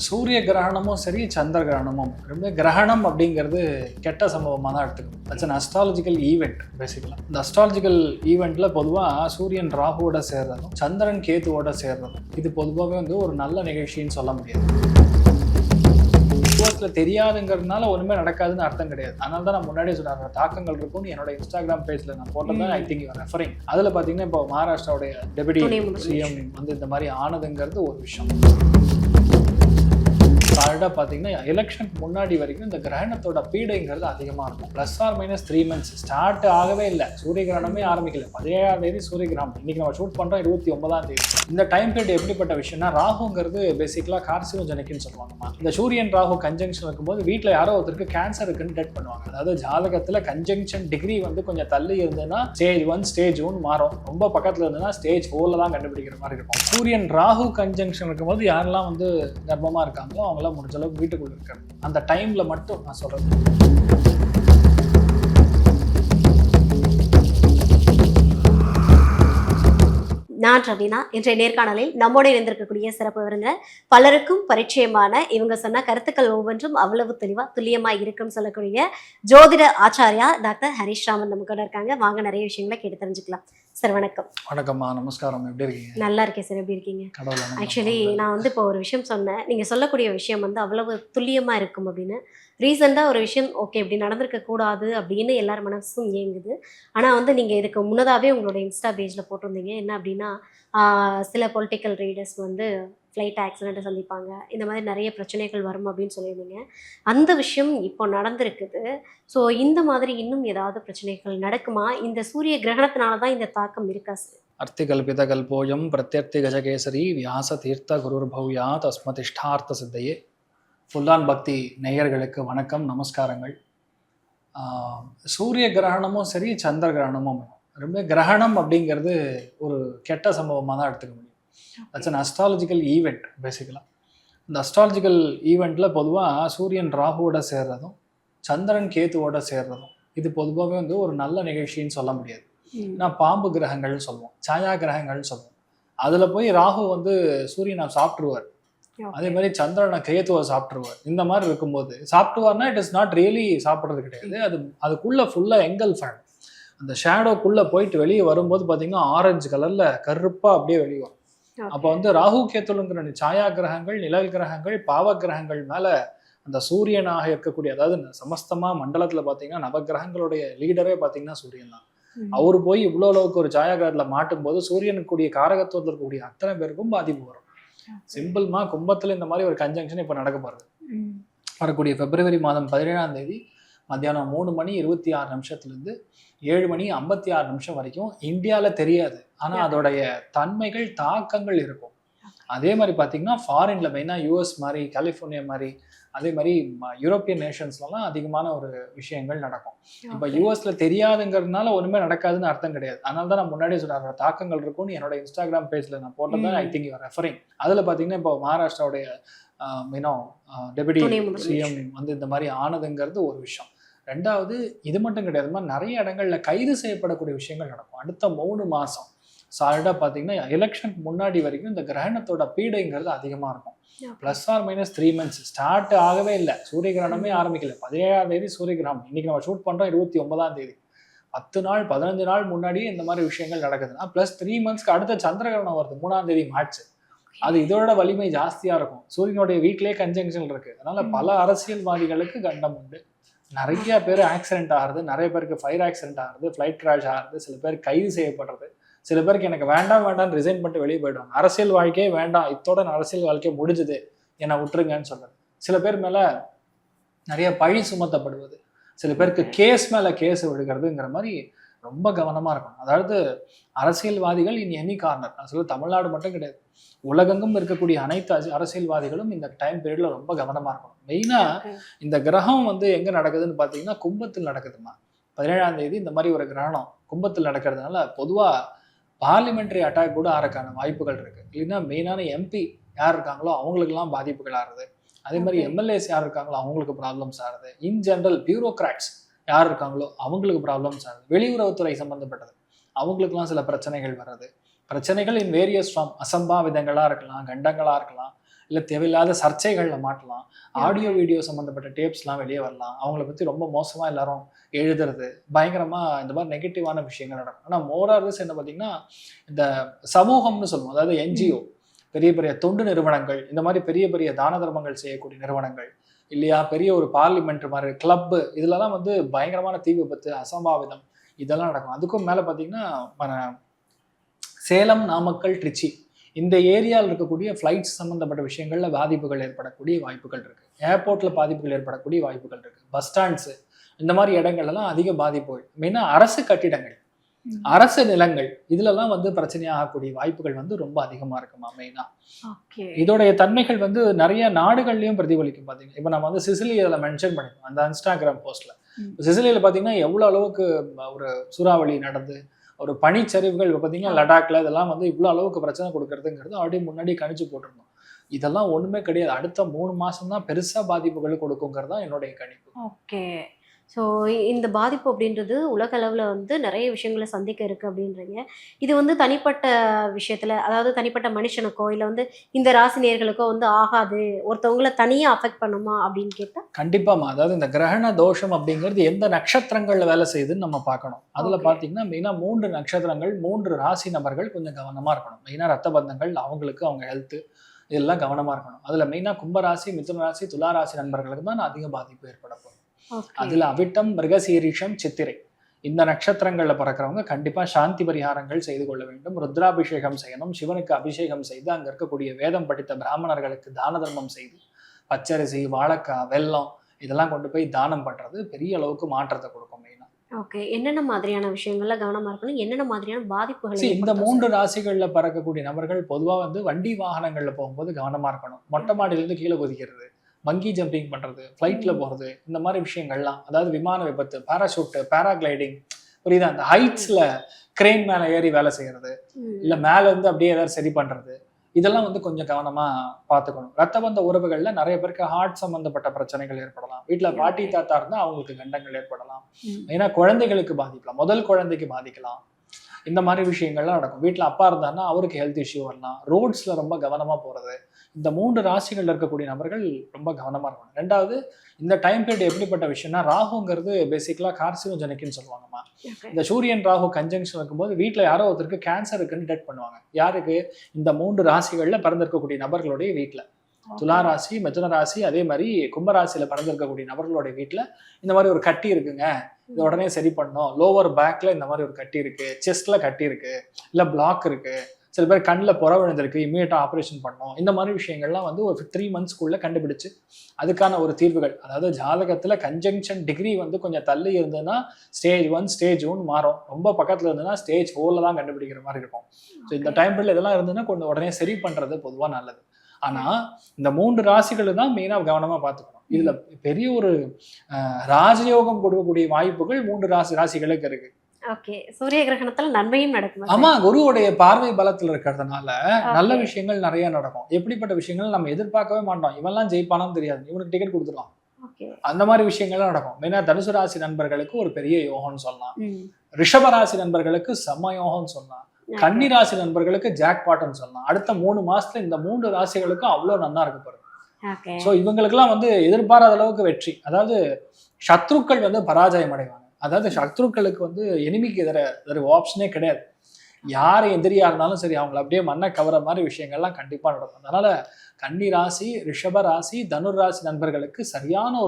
சூரிய கிரகணமும் சரி, சந்திர கிரகணமும் ரெண்டுமே கிரகணம் அப்படிங்கிறது கெட்ட சம்பவமாக தான் எடுத்துக்கணும். That's an astrological event. பேசிக்கலாம் இந்த அஸ்ட்ராலஜிக்கல் ஈவெண்ட்ல பொதுவாக சூரியன் ராகுவோட சேர்றதும் சந்திரன் கேத்துவோட சேர்றதும் இது பொதுவாகவே வந்து ஒரு நல்ல நிகழ்ச்சின்னு சொல்ல முடியாது. தெரியாதுங்கிறதுனால ஒண்ணுமே நடக்காதுன்னு அர்த்தம் கிடையாது. அதனால தான் நான் முன்னாடியே சொன்னேன், தாக்கங்கள் இருக்கும்னு என்னோட இன்ஸ்டாகிராம் பேஜ்ல நான் போட்டதான் I think you are referring. அதுல பாத்தீங்கன்னா இப்போ மகாராஷ்டிராவுடைய டெபுட்டி சிஎம் வந்து இந்த மாதிரி ஆனதுங்கிறது ஒரு விஷயம். சாலிடாக பார்த்தீங்கன்னா எலெக்ஷனுக்கு முன்னாடி வரைக்கும் இந்த கிரகணத்தோட பீடைங்கிறது அதிகமாக இருக்கும். Plus or minus 3 months start ஆகவே இல்லை. சூரிய கிரகணமே ஆரம்பிக்கல. 17ஆம் தேதி சூரிய கிரகணம். இன்னைக்கு நம்ம ஷூட் பண்ணுறோம் 29ஆம் தேதி. இந்த டைம் பீரியட் எப்படிப்பட்ட விஷயம்னா, ராகுங்கிறது பேசிக்கலாக கார்சினோஜெனிக்னு சொல்லுவாங்கம்மா. இந்த சூரியன் ராகு கன்ஜங்ஷன் இருக்கும்போது வீட்டில் யாரோ ஒருத்தருக்கு கேன்சர் இருக்குன்னு டெட் பண்ணுவாங்க. அதாவது ஜாதகத்தில் கன்ஜங்ஷன் டிகிரி வந்து கொஞ்சம் தள்ளி இருந்ததுன்னா ஸ்டேஜ் 1 ஸ்டேஜ் 2 மாறும். ரொம்ப பக்கத்தில் இருந்ததுன்னா ஸ்டேஜ் 4 தான் கண்டுபிடிக்கிற மாதிரி இருக்கும். சூரியன் ராகு கன்ஜங்ஷன் இருக்கும்போது யாரெல்லாம் வந்து கர்ப்பமாக இருக்காங்களோ அவங்களாம் முடிஞ்ச அளவுக்கு வீட்டுக்குள்ள இருக்காரு. அந்த டைம்ல மட்டும் நான் சொல்றது. நான் ரவீனா. இன்றைய நேர்காணலில் நம்மோடு இணைந்திருக்கக்கூடிய சிறப்பு விருந்தினர், பலருக்கும் பரிச்சயமான, இவங்க சொன்ன கருத்துக்கள் ஒவ்வொன்றும் அவ்வளவு தெளிவா துல்லியமா இருக்குன்னு சொல்லக்கூடிய ஜோதிட ஆச்சாரியா டாக்டர் ஹரிஷ் ராமன் நம்ம கூட இருக்காங்க. வாங்க நிறைய விஷயங்களை கேட்டு தெரிஞ்சுக்கலாம். சார் வணக்கம். வணக்கம்மா, நமஸ்காரம். எப்படி இருக்கீங்க? நல்லா இருக்கேன் சார். எப்படி இருக்கீங்க? ஆக்சுவலி நான் வந்து இப்போ ஒரு விஷயம் சொன்னேன், நீங்க சொல்லக்கூடிய விஷயம் வந்து அவ்வளவு துல்லியமா இருக்கும் அப்படின்னு. ரீசெண்டாக ஒரு விஷயம் ஓகே இப்படி நடந்திருக்க கூடாது அப்படின்னு எல்லார் மனசும் இயங்குது. ஆனால் வந்து நீங்கள் இதுக்கு முன்னதாகவே உங்களோட இன்ஸ்டா பேஜில் போட்டிருந்தீங்க. என்ன அப்படின்னா, சில பொலிட்டிக்கல் ரீடர்ஸ் வந்து ஃப்ளைட் ஆக்சிடெண்ட்டை சந்திப்பாங்க, இந்த மாதிரி நிறைய பிரச்சனைகள் வரும் அப்படின்னு சொல்லியிருந்தீங்க. அந்த விஷயம் இப்போ நடந்திருக்குது. ஸோ இந்த மாதிரி இன்னும் ஏதாவது பிரச்சனைகள் நடக்குமா? இந்த சூரிய கிரகணத்தினால தான் இந்த தாக்கம் இருக்கா சார்? அர்த்திகல்பித கல்போயம் பிரத்யர்த்தி கஜகேசரி வியாச தீர்த்த குருர் பவ்யா தஸ்மதிஷ்டார்த்த சித்தையே. ஃபுல்லான் பக்தி நேயர்களுக்கு வணக்கம், நமஸ்காரங்கள். சூரிய கிரகணமும் சரி, சந்திர கிரகணமும் ரொம்ப கிரகணம் அப்படிங்கிறது ஒரு கெட்ட சம்பவமாக தான் எடுத்துக்க முடியும். That's an astrological event. பேசிக்கலாம் இந்த அஸ்ட்ராலஜிக்கல் ஈவெண்ட்ல பொதுவாக சூரியன் ராகுவோட சேர்றதும் சந்திரன் கேத்துவோட சேர்றதும் இது பொதுவாகவே வந்து ஒரு நல்ல நிகழ்ச்சின்னு சொல்ல முடியாது. நான் பாம்பு கிரகங்கள்னு சொல்லுவோம், சாயா கிரகங்கள்னு சொல்லுவோம். அதுல போய் ராகு வந்து சூரியனை சாப்பிட்டுருவார், அதே மாதிரி சந்திரனை கேத்துவை சாப்பிட்டுருவார். இந்த மாதிரி இருக்கும்போது சாப்பிட்டுவார்னா இட் இஸ் நாட் ரியலி சாப்பிட்றது கிடையாது. அதுக்குள்ள ஃபுல்லா எங்கல் ஃபேன், அந்த ஷேடோக்குள்ள போயிட்டு வெளியே வரும்போது பார்த்தீங்கன்னா ஆரஞ்சு கலர்ல கருப்பா அப்படியே வெளியே வரும். அப்போ வந்து ராகு கேத்துலுங்கிற சாயா கிரகங்கள், நிழல் கிரகங்கள், பாவ கிரகங்கள் மேல அந்த சூரியனாக இருக்கக்கூடிய, அதாவது சமஸ்தமா மண்டலத்துல பார்த்தீங்கன்னா நவகிரகங்களுடைய லீடரே பார்த்தீங்கன்னா சூரியன் தான். அவரு போய் இவ்வளோ அளவுக்கு ஒரு சாயா கிரகத்துல மாட்டும் போது சூரியனுக்குரிய காரகத்துவத்தில் இருக்கக்கூடிய அத்தனை பேருக்கும் பாதிப்பு வரும். சிம்பிள்மா, கும்பத்துல இந்த மாதிரி ஒரு கன்ஜங்ஷன் இப்ப நடக்க போறது. வரக்கூடிய பிப்ரவரி மாதம் 17ஆம் தேதி மத்தியானம் 3:26 7:56 வரைக்கும் இந்தியால தெரியாது, ஆனா அதோடைய தன்மைகள் தாக்கங்கள் இருக்கும். அதே மாதிரி பாத்தீங்கன்னா ஃபாரின்ல மெயினா யூஎஸ் மாதிரி, கலிபோர்னியா மாதிரி, அதே மாதிரி யூரோப்பியன் நேஷன்ஸ்லாம் அதிகமான ஒரு விஷயங்கள் நடக்கும். இப்ப யூஎஸ்ல தெரியாதுங்கிறதுனால ஒண்ணுமே நடக்காதுன்னு அர்த்தம் கிடையாது. அதனால தான் நான் முன்னாடியே சொன்னேன், தாக்கங்கள் இருக்கும்னு என்னோட இன்ஸ்டாகிராம் பேஜ்ல நான் போட்டதான் I think you are referring. அதுல பாத்தீங்கன்னா இப்போ மகாராஷ்டிராவுடைய டெபுட்டி சிஎம் வந்து இந்த மாதிரி ஆனதுங்கிறது ஒரு விஷயம். ரெண்டாவது, இது மட்டும் கிடையாது, நிறைய இடங்கள்ல கைது செய்யப்படக்கூடிய விஷயங்கள் நடக்கும். அடுத்த 3 மாசம் சாலிடா பாத்தீங்கன்னா எலெக்ஷனுக்கு முன்னாடி வரைக்கும் இந்த கிரகணத்தோட பீடைங்கிறது அதிகமா இருக்கும். Plus or minus 3 months start ஆகவே இல்லை. சூரிய கிரகணமே ஆரம்பிக்கல. 17ஆம் தேதி சூரிய கிரகணம். இன்னைக்கு நம்ம ஷூட் பண்றோம் 29ஆம் தேதி. 10 நாள் 15 நாள் முன்னாடியே இந்த மாதிரி விஷயங்கள் நடக்குதுன்னா ப்ளஸ் 3 monthsக்கு அடுத்த சந்திர கிரகணம் வருது 3ஆம் தேதி மார்ச். அது இதோட வலிமை ஜாஸ்தியா இருக்கும். சூரியனுடைய வீட்டிலேயே கன்ஜங்ஷன் இருக்கு. அதனால பல அரசியல்வாதிகளுக்கு கண்டம் உண்டு. நிறைய பேர் ஆக்சிடென்ட் ஆகுறது, நிறைய பேருக்கு ஃபயர் ஆக்சிடென்ட் ஆகுறது, ஃபிளைட் கிராஷ் ஆகுறது, சில பேர் கைது செய்யப்படுறது, சில பேருக்கு எனக்கு வேண்டாம் ரிசைன் பண்ணிட்டு வெளியே போயிடுவாங்க. அரசியல் வாழ்க்கையே வேண்டாம், இத்தோட அரசியல் வாழ்க்கையை முடிஞ்சுது, என்னை விட்டுருங்கன்னு சொல்றது. சில பேர் மேல நிறைய பழி சுமத்தப்படுவது, சில பேருக்கு கேஸ் மேல கேஸ் விடுகிறதுங்கிற மாதிரி ரொம்ப கவனமா இருக்கணும். அதாவது அரசியல்வாதிகள் இன் எனி கார்னர், நான் சொல்ல தமிழ்நாடு மட்டும் கிடையாது, உலகெங்கும் இருக்கக்கூடிய அனைத்து அரசியல்வாதிகளும் இந்த டைம் பீரியட்ல ரொம்ப கவனமா இருக்கணும். மெயினா இந்த கிரகம் வந்து எங்க நடக்குதுன்னு பாத்தீங்கன்னா கும்பத்தில் நடக்குதுமா. 17ஆம் தேதி இந்த மாதிரி ஒரு கிரகணம் கும்பத்தில் நடக்கிறதுனால பொதுவா பார்லிமெண்டரி அட்டாக் கூட ஆறக்கான வாய்ப்புகள் இருக்கு. இல்லைன்னா மெயினான எம்பி யார் இருக்காங்களோ அவங்களுக்கெல்லாம் பாதிப்புகள் ஆறுது. அதே மாதிரி எம்எல்ஏஸ் யார் இருக்காங்களோ அவங்களுக்கு ப்ராப்ளம்ஸ் ஆகுது. இன் ஜென்ரல் பியூரோக்ராட்ஸ் யார் இருக்காங்களோ அவங்களுக்கு ப்ராப்ளம்ஸ் ஆகுது. வெளியுறவுத்துறை சம்பந்தப்பட்டது அவங்களுக்குலாம் சில பிரச்சனைகள் வர்றது. பிரச்சனைகள் இன் வேரியஸ் ஃபார்ம், அசம்பாவிதங்களா இருக்கலாம், கண்டங்களா இருக்கலாம், இல்லை தேவையில்லாத சர்ச்சைகளில் மாட்டலாம், ஆடியோ வீடியோ சம்மந்தப்பட்ட டேப்ஸ்லாம் வெளியே வரலாம், அவங்கள பற்றி ரொம்ப மோசமாக எல்லாரும் எழுதுறது, பயங்கரமாக இந்த மாதிரி நெகட்டிவான விஷயங்கள் நடக்கும். ஆனால் மோரார்ஸ் என்ன பார்த்தீங்கன்னா, இந்த சமூகம்னு சொல்லுவோம், அதாவது என்ஜிஓ, பெரிய பெரிய தொண்டு நிறுவனங்கள், இந்த மாதிரி பெரிய பெரிய தான தர்மங்கள் செய்யக்கூடிய நிறுவனங்கள் இல்லையா, பெரிய ஒரு பார்லிமெண்ட் மாதிரி கிளப்பு, இதுலலாம் வந்து பயங்கரமான தீ விபத்து, அசம்பாவிதம் இதெல்லாம் நடக்கும். அதுக்கும் மேலே பார்த்தீங்கன்னா சேலம், நாமக்கல், திருச்சி இந்த ஏரியாவில் இருக்கக்கூடிய ஃப்ளைட்ஸ் சம்மந்தப்பட்ட விஷயங்களில் பாதிப்புகள் ஏற்படக்கூடிய வாய்ப்புகள் இருக்குது. ஏர்போர்ட்டில் பாதிப்புகள் ஏற்படக்கூடிய வாய்ப்புகள் இருக்குது. பஸ் ஸ்டாண்ட்ஸு இந்த மாதிரி இடங்கள்லாம் அதிக பாதிப்புகள். மெயினாக அரசு கட்டிடங்கள், அரசு நிலங்கள் இதுலலாம் வந்து பிரச்சனையாகக்கூடிய வாய்ப்புகள் வந்து ரொம்ப அதிகமா இருக்குமா மெயினா. இதோடைய தன்மைகள் வந்து நிறைய நாடுகள்லயும் பிரதிபலிக்கும். பாத்தீங்கன்னா இப்ப நம்ம வந்து சிசிலி அதில் மென்ஷன் பண்ணிருக்கோம் அந்த இன்ஸ்டாகிராம் போஸ்ட்ல. சிசிலியில பாத்தீங்கன்னா எவ்வளவு அளவுக்கு ஒரு சூறாவளி நடந்து ஒரு பனிச்சரிவுகள் பார்த்தீங்கன்னா லடாக்ல இதெல்லாம் வந்து இவ்வளோ அளவுக்கு பிரச்சனை கொடுக்கறதுங்கிறது ஆல்ரெடி முன்னாடி கணிச்சு போட்டிருந்தோம். இதெல்லாம் ஒண்ணுமே கிடையாது, அடுத்த 3 மாசம் தான் பெருசா பாதிப்புகள் கொடுக்குங்கிறது தான் என்னுடைய கணிப்பு. ஓகே. ஸோ இந்த பாதிப்பு அப்படின்றது உலக அளவில் வந்து நிறைய விஷயங்களை சந்திக்க இருக்குது அப்படின்றீங்க. இது வந்து தனிப்பட்ட விஷயத்தில், அதாவது தனிப்பட்ட மனுஷனுக்கோ இல்லை வந்து இந்த ராசினியர்களுக்கோ வந்து ஆகாது, ஒருத்தவங்களை தனியாக அஃபெக்ட் பண்ணுமா அப்படின்னு கேட்டால் கண்டிப்பாமா. அதாவது இந்த கிரகண தோஷம் அப்படிங்கிறது எந்த நட்சத்திரங்கள்ல வேலை செய்யுதுன்னு நம்ம பார்க்கணும். அதுல பார்த்தீங்கன்னா மெயினாக 3 நட்சத்திரங்கள், 3 ராசி நபர்கள் கொஞ்சம் கவனமா இருக்கணும். மெயினாக ரத்த பந்தங்கள், அவங்களுக்கு அவங்க ஹெல்த்து இதெல்லாம் கவனமா இருக்கணும். அதுல மெயினாக கும்பராசி, மிதுன ராசி, துலா ராசி நண்பர்களுக்கு தான் அதிக பாதிப்பு ஏற்பட போகும். அதுல அவிட்டம், மிருகசீரிஷம், சித்திரை இந்த நட்சத்திரங்கள்ல பிறக்கிறவங்க கண்டிப்பா சாந்தி பரிகாரங்கள் செய்து கொள்ள வேண்டும். ருத்ராபிஷேகம் செய்யணும், சிவனுக்கு அபிஷேகம் செய்து அங்க இருக்கக்கூடிய வேதம் படித்த பிராமணர்களுக்கு தான தர்மம் செய்து பச்சரிசி, வாழைக்காய், வெல்லம் இதெல்லாம் கொண்டு போய் தானம் பண்றது பெரிய அளவுக்கு மாற்றத்தை கொடுக்கும். மெயினா ஓகே, என்னென்ன மாதிரியான விஷயங்கள்ல கவனமா இருக்கணும், என்னென்ன மாதிரியான பாதிப்புகள் இந்த 3 ராசிகள்ல பறக்கக்கூடிய நபர்கள் பொதுவா வந்து வண்டி வாகனங்கள்ல போகும்போது கவனமா இருக்கணும். மொட்டை மாடியிலிருந்து கீழே குதிக்கிறது, பங்கி ஜம்பிங் பண்றது, ஃப்ளைட்ல போறது, இந்த மாதிரி விஷயங்கள்லாம், அதாவது விமான விபத்து, பாராசூட்டு, பேராகிளைடிங், புரியுதா, அந்த ஹைட்ஸ்ல கிரெயின் மேல ஏறி வேலை செய்யறது, இல்ல மேல இருந்து அப்படியே ஏதாவது சரி பண்றது, இதெல்லாம் வந்து கொஞ்சம் கவனமா பார்த்துக்கணும். ரத்த பந்த உறவுகள்ல நிறைய பேருக்கு ஹார்ட் சம்பந்தப்பட்ட பிரச்சனைகள் ஏற்படலாம். வீட்டுல பாட்டி தாத்தா இருந்தா அவங்களுக்கு கண்டங்கள் ஏற்படலாம். ஏன்னா குழந்தைகளுக்கு பாதிக்கலாம், முதல் குழந்தைக்கு பாதிக்கலாம். இந்த மாதிரி விஷயங்கள்லாம் நடக்கும். வீட்டுல அப்பா இருந்தாருன்னா அவருக்கு ஹெல்த் இஷ்யூ வரலாம். ரோட்ஸ்ல ரொம்ப கவனமா போறது, இந்த 3 ராசிகள்ல இருக்கக்கூடிய நபர்கள் ரொம்ப கவனமா இருக்கணும். 2வது, இந்த டைம் பீரியட் எப்படிப்பட்ட விஷயம்னா, ராகுங்கிறது பேசிக்கலா கார்சினோஜெனிக்னு சொல்லுவாங்கம்மா. இந்த சூரியன் ராகு கன்ஜங்ஷன் இருக்கும்போது வீட்டுல யாரோ ஒருத்தருக்கு கேன்சர் இருக்குன்னு டிடெக்ட் பண்ணுவாங்க. யாருக்கு? இந்த 3 ராசிகள்ல பிறந்திருக்கக்கூடிய நபர்களுடைய வீட்டுல. துலா ராசி, மிதுன ராசி, அதே மாதிரி கும்பராசியில பிறந்திருக்கக்கூடிய நபர்களுடைய வீட்டுல இந்த மாதிரி ஒரு கட்டி இருக்குங்க, இதை உடனே சரி பண்ணணும். லோவர் பேக்ல இந்த மாதிரி ஒரு கட்டி இருக்கு, செஸ்ட்ல கட்டி இருக்கு, இல்ல பிளாக் இருக்கு, சில பேர் கண்ணில் புற விழுந்திருக்கு, இம்மீடியட்டா ஆப்ரேஷன் பண்ணணும். இந்த மாதிரி விஷயங்கள்லாம் வந்து ஒரு 3 மந்த்ஸ்க்குள்ள கண்டுபிடிச்சு அதுக்கான ஒரு தீர்வுகள், அதாவது ஜாதகத்துல கன்ஜங்ஷன் டிகிரி வந்து கொஞ்சம் தள்ளி இருந்ததுன்னா ஸ்டேஜ் 1 ஸ்டேஜ் 2 மாறும், ரொம்ப பக்கத்துல இருந்ததுன்னா ஸ்டேஜ் 4ல தான் கண்டுபிடிக்கிற மாதிரி இருக்கும். ஸோ இந்த டைம் பீரியட் இதெல்லாம் இருந்ததுன்னா கொஞ்சம் உடனே சரி பண்றது பொதுவா நல்லது. ஆனா இந்த 3 ராசிகளை தான் மெயினா கவனமா பார்த்துக்கணும். இதுல பெரிய ஒரு ராஜயோகம் கொடுக்கக்கூடிய வாய்ப்புகள் 3 ராசிகளுக்கு இருக்கு. ஓகே, சூரிய கிரகணத்துல நன்மையும் நடக்கும். ஆமா, குருவுடைய பார்வை பலத்துல இருக்கிறதுனால நல்ல விஷயங்கள் நிறைய நடக்கும். எப்படிப்பட்ட விஷயங்கள் நம்ம எதிர்பார்க்கவே மாட்டோம். இவெல்லாம் ஜெயிப்பானான்னு தெரியாது, இவனுக்கு டிக்கெட் கொடுத்துடலாம், அந்த மாதிரி விஷயங்கள்லாம் நடக்கும். மெயினா தனுசு ராசி நண்பர்களுக்கு ஒரு பெரிய யோகம்னு சொல்லலாம். ரிஷப ராசி நண்பர்களுக்கு செம்ம யோகம்னு சொல்லலாம். கன்னி ராசி நண்பர்களுக்கு ஜாக் பாட்னு சொல்லலாம். அடுத்த 3 மாசத்துல இந்த 3 ராசிகளுக்கும் அவ்வளவு நல்லா இருக்க போறது. சோ இவங்களுக்கெல்லாம் வந்து எதிர்பாராத அளவுக்கு வெற்றி, அதாவது சத்ருக்கள் வந்து பராஜயம் அடைவாங்க. அதாவது சத்ருக்களுக்கு வந்து எனிமிக்கு எதிர ஆப்ஷனே கிடையாது. யார் எதிரியா இருந்தாலும் சரி அவங்களை அப்படியே மண்ணை கவர மாதிரி விஷயங்கள்லாம் கண்டிப்பா நடக்கும். அதனால கன்னி ராசி, ரிஷப ராசி, தனுர் ராசி நண்பர்களுக்கு சரியான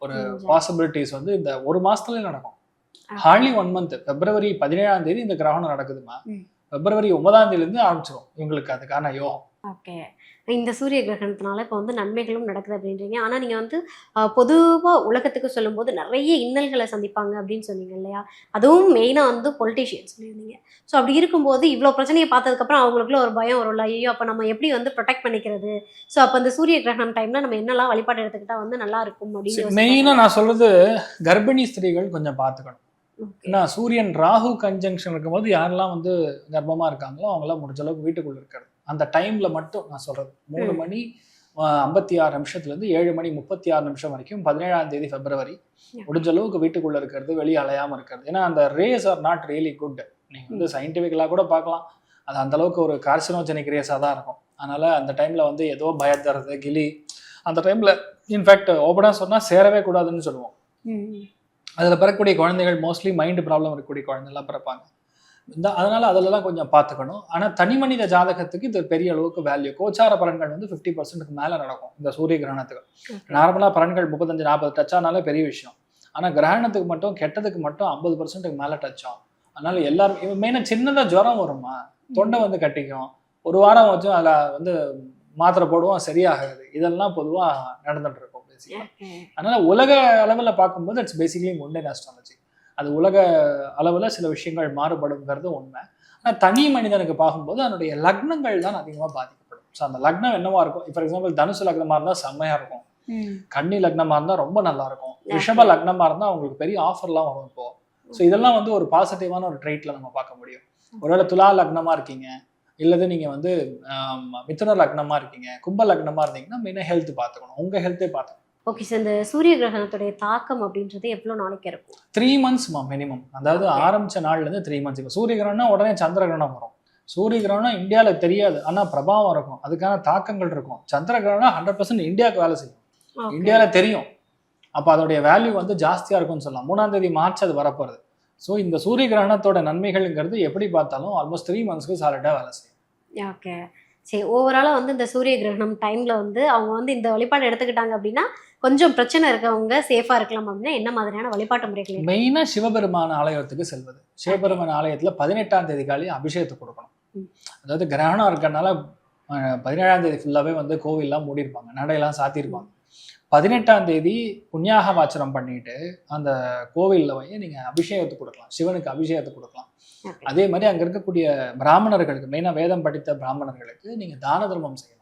ஒரு பாசிபிலிட்டிஸ் வந்து இந்த 1 மாசத்துலயே நடக்கும். Hartley 1 month. பிப்ரவரி 17ஆம் தேதி இந்த கிரகணம் நடக்குதுமா. பிப்ரவரி 9ஆம் தேதியிலிருந்து ஆரம்பிச்சிடும் இவங்களுக்கு அதுக்கான யோகம். ஓகே, இந்த சூரிய கிரகணத்தினால இப்போ வந்து நன்மைகளும் நடக்குது அப்படின்றீங்க. ஆனால் நீங்கள் வந்து பொதுவாக உலகத்துக்கு சொல்லும்போது நிறைய இன்னல்களை சந்திப்பாங்க அப்படின்னு சொன்னீங்க இல்லையா? அதுவும் மெயினாக வந்து பொலிட்டீஷியன்ஸ் சொல்லியிருந்தீங்க. ஸோ அப்படி இருக்கும்போது இவ்வளோ பிரச்சனையை பார்த்ததுக்கப்புறம் அவங்களுக்குள்ள ஒரு பயம் வரும்ல, ஐயோ அப்போ நம்ம எப்படி வந்து ப்ரொடெக்ட் பண்ணிக்கிறது? ஸோ அப்போ இந்த சூரிய கிரகணம் டைம்ல நம்ம என்னெல்லாம் வழிபாடு எடுத்துக்கிட்டா வந்து நல்லா இருக்கும் அப்படின்னு மெயினாக நான் சொல்றது, கர்ப்பிணி ஸ்திரீகள் கொஞ்சம் பார்த்துக்கணும். ஏன்னா சூரியன் ராகு கன்ஜங்ஷன் இருக்கும்போது யாரெல்லாம் வந்து கர்ப்பமா இருக்காங்களோ அவங்களாம் முடிஞ்ச அளவுக்கு வீட்டுக்குள்ள இருக்கிறது. அந்த டைம்ல மட்டும் நான் சொல்றது 3 மணி 56 நிமிஷத்துல இருந்து 7 மணி 36 நிமிஷம் வரைக்கும் 17ஆம் தேதி பிப்ரவரி முடிஞ்ச அளவுக்கு வீட்டுக்குள்ள இருக்கிறது, வெளியே அலையாம இருக்கிறது. ஏன்னா அந்த rays are not really good. நீங்க வந்து சயின்டிபிக்கலா கூட பார்க்கலாம், அது அந்த அளவுக்கு ஒரு கார்சினோஜெனிக் ரேஸா தான் இருக்கும். அதனால் அந்த டைமில் வந்து ஏதோ பயத்துறது கிளி அந்த டைமில் இன்ஃபேக்ட் ஓப்பனாக சொன்னால் சேரவே கூடாதுன்னு சொல்லுவோம். அதில் பிறக்கக்கூடிய குழந்தைகள் மோஸ்ட்லி மைண்டு ப்ராப்ளம் இருக்கக்கூடிய குழந்தைலாம் பிறப்பாங்க. அதனால் அதிலலாம் கொஞ்சம் பார்த்துக்கணும். ஆனால் தனி மனித ஜாதகத்துக்கு இது பெரிய அளவுக்கு வேல்யூ. கோச்சார பலன்கள் வந்து 50%க்கு மேலே நடக்கும் இந்த சூரிய கிரகணத்துக்கு. நார்மலாக பலன்கள் 35-40 டச் ஆனாலே பெரிய விஷயம். ஆனால் கிரகணத்துக்கு மட்டும் கெட்டதுக்கு மட்டும் 50%க்கு மேலே டச் ஆகும். அதனால எல்லாரும் மெயினாக சின்னதாக ஜுரம் வருமா, தொண்டை வந்து கட்டிக்கும், ஒரு வாரம் வச்சும் அதில் வந்து மாத்திரை போடுவோம், சரியாகாது. இதெல்லாம் பொதுவாக நடந்துட்டு இருக்கும் பேசிக்காக. அதனால உலக அளவில் பார்க்கும்போது இட்ஸ் பேசிக்கலி முண்டேன் அஸ்ட்ராலஜி. அது உலக அளவில் சில விஷயங்கள் மாறுபடுங்கிறது உண்மை. ஆனால் தனி மனிதனுக்கு பார்க்கும்போது அதனுடைய லக்னங்கள் தான் அதிகமாக பாதிக்கப்படும். ஸோ அந்த லக்னம் என்னவா இருக்கும், ஃபார் எக்ஸாம்பிள் தனுசு லக்னமாக இருந்தால் செம்மையாக இருக்கும், கன்னி லக்னமாக இருந்தால் ரொம்ப நல்லா இருக்கும், ரிஷப லக்னமாக இருந்தால் அவங்களுக்கு பெரிய ஆஃபர்லாம் வரும் இப்போ. ஸோ இதெல்லாம் வந்து ஒரு பாசிட்டிவான ஒரு ட்ரைட்டில் நம்ம பார்க்க முடியும். ஒருவேளை துலா லக்னமாக இருக்கீங்க, இல்லது நீங்கள் வந்து மிதுன லக்னமாக இருக்கீங்க, கும்ப லக்னமாக இருந்தீங்கன்னா மெயினாக ஹெல்த் பார்த்துக்கணும், உங்கள் ஹெல்த்தே பார்த்துக்கணும். ஓகே சார், இந்த சூரிய கிரகணத்துடைய தாக்கம் அப்படின்றது எவ்வளோ நாளைக்கு இருக்கும்? 3 months மினிமம். அதாவது ஆரம்பித்த நாள்லேருந்து 3 months. இப்போ சூரிய கிரகணம்னா உடனே சந்திர கிரகணம் வரும். சூரிய கிரகணம் இந்தியாவில் தெரியாது, ஆனால் பிரபாவம் இருக்கும், அதுக்கான தாக்கங்கள் இருக்கும். சந்திர கிரகணம் 100% இந்தியாவுக்கு வேலை செய்யும், இந்தியாவில் தெரியும். அப்போ அதோடைய வேல்யூ வந்து ஜாஸ்தியாக இருக்கும்னு சொல்லலாம். 3ஆம் தேதி மார்ச் அது வரப்போகுது. ஸோ இந்த சூரிய கிரகணத்தோட நன்மைகள்ங்கிறது எப்படி பார்த்தாலும் ஆல்மோஸ்ட் 3 monthsக்கு சாலிடாக வேலை செய்யும். ஓகே சரி, ஓவராலாக வந்து இந்த சூரிய கிரகணம் டைமில் வந்து அவங்க வந்து இந்த வழிபாடு எடுத்துக்கிட்டாங்க அப்படின்னா கொஞ்சம் பிரச்சனை இருக்கவங்க சேஃபாக இருக்கலாம் அப்படின்னா என்ன மாதிரியான வழிபாட்டு முறைகள்? மெயினாக சிவபெருமான ஆலயத்துக்கு செல்வது. சிவபெருமான ஆலயத்தில் 18ஆம் தேதி காலையில் அபிஷேகத்தை கொடுக்கணும். அதாவது கிரகணம் இருக்கிறனால 17ஆம் தேதி ஃபுல்லாகவே வந்து கோவில்லாம் மூடியிருப்பாங்க, நடையெல்லாம் சாத்தியிருப்பாங்க. 18ஆம் தேதி புண்ணியாக வாச்சனம் பண்ணிட்டு அந்த கோவிலில் போய் நீங்கள் அபிஷேகத்தை கொடுக்கலாம், சிவனுக்கு அபிஷேகத்தை கொடுக்கலாம். அதே மாதிரி அங்கே இருக்கக்கூடிய பிராமணர்களுக்கு, மெயினாக வேதம் படித்த பிராமணர்களுக்கு நீங்கள் தான தர்மம் செய்யலாம்.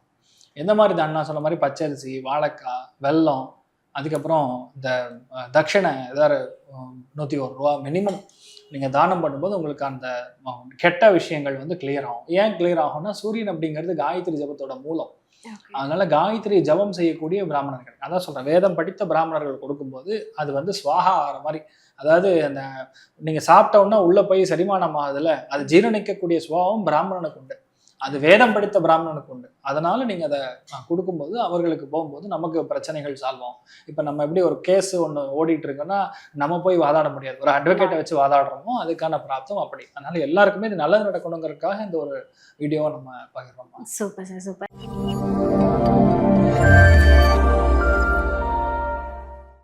எந்த மாதிரி தானம் சொன்ன மாதிரி பச்சரிசி, வாழைக்காய், வெல்லம், அதுக்கப்புறம் இந்த தட்சிணை ஏதாவது 101 ரூபா மினிமம் நீங்கள் தானம் பண்ணும்போது உங்களுக்கு அந்த கெட்ட விஷயங்கள் வந்து கிளியர் ஆகும். ஏன் கிளியர் ஆகும்னா சூரியன் அப்படிங்கிறது காயத்ரி ஜபத்தோட மூலம். அதனால காயத்ரி ஜபம் செய்யக்கூடிய பிராமணர்கள், அதான் சொல்றேன், வேதம் படித்த பிராமணர்கள் கொடுக்கும்போது அது வந்து ஸ்வாகா ஆகிற மாதிரி. அதாவது அந்த நீங்க சாப்பிட்டோன்னா உள்ள போய் செரிமானம் ஆகுதுல, அது ஜீரணிக்கக்கூடிய சுபாவம் பிராமணனுக்கு உண்டு, அது வேதம் படித்த பிராமணனுக்கு உண்டு. அதனால நீங்க அதை கொடுக்கும்போது அவர்களுக்கு போகும்போது நமக்கு பிரச்சனைகள் சால்வ் ஆகும். இப்போ நம்ம எப்படி ஒரு கேஸ் ஒன்று ஓடிட்டு இருக்குன்னா நம்ம போய் வாதாட முடியாது, ஒரு அட்வொகேட்டை வச்சு வாதாடுறோமோ அதுக்கான பிராப்தம் அப்படி. அதனால எல்லாருக்குமே இது நல்லது நடக்கணுங்கிறதுக்காக இந்த ஒரு வீடியோவை நம்ம பகிர்றோம். Super sir, super.